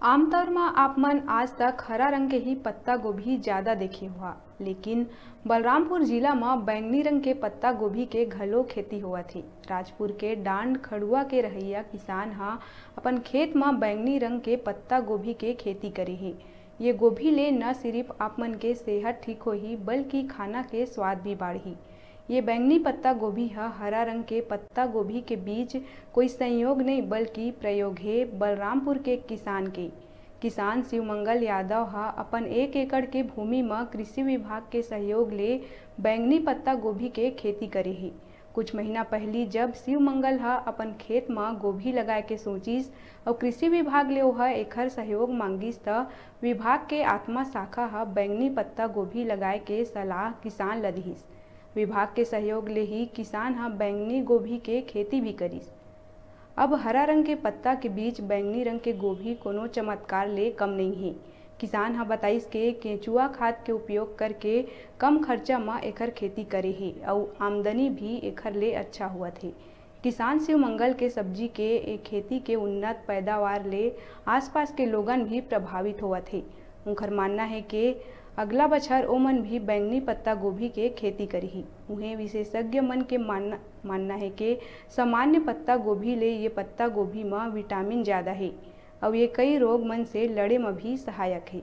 आमतौर में आप मन आज तक हरा रंग के ही पत्ता गोभी ज्यादा देखे हुआ, लेकिन बलरामपुर जिला में बैंगनी रंग के पत्ता गोभी के घलो खेती हुआ थी। राजपुर के डांड खड़ुआ के रहैया किसान हा अपन खेत में बैंगनी रंग के पत्ता गोभी के खेती करे हे। ये गोभी ले न सिर्फ आप मन के सेहत ठीक होही बल्कि खाना के स्वाद भी बढ़ी। ये बैंगनी पत्ता गोभी हरा रंग के पत्ता गोभी के बीच कोई संयोग नहीं बल्कि प्रयोग है बलरामपुर के किसान शिवमंगल यादव अपन 1 एकड़ के भूमि में कृषि विभाग के सहयोग ले बैंगनी पत्ता गोभी के खेती करे है। कुछ महीना पहली जब शिवमंगल अपन खेत में गोभी लगाए के सोचिस और कृषि विभाग ले एकर सहयोग मांगिस त विभाग के आत्मा शाखा बैंगनी पत्ता गोभी लगाए के सलाह किसान ल दिहिस। विभाग के सहयोग ले ही किसान बैंगनी गोभी के खेती भी करिस। अब हरा रंग के पत्ता के बीच बैंगनी रंग के गोभी कोनो चमत्कार ले कम नहीं है। किसान बताइस के केंचुआ खाद के उपयोग करके कम खर्चा में एकर खेती करे है और आमदनी भी एकर ले अच्छा हुआ थे। किसान शिवमंगल के सब्जी के खेती के उन्नत पैदावार ले आसपास के लोगन भी प्रभावित हुआ थे। उनकर मानना है कि अगला बछर ओमन भी बैंगनी पत्ता गोभी के खेती करही। उन्हें विशेषज्ञ मन के मानना है कि सामान्य पत्ता गोभी ले ये पत्ता गोभी में विटामिन ज्यादा है और ये कई रोग मन से लड़े में भी सहायक है।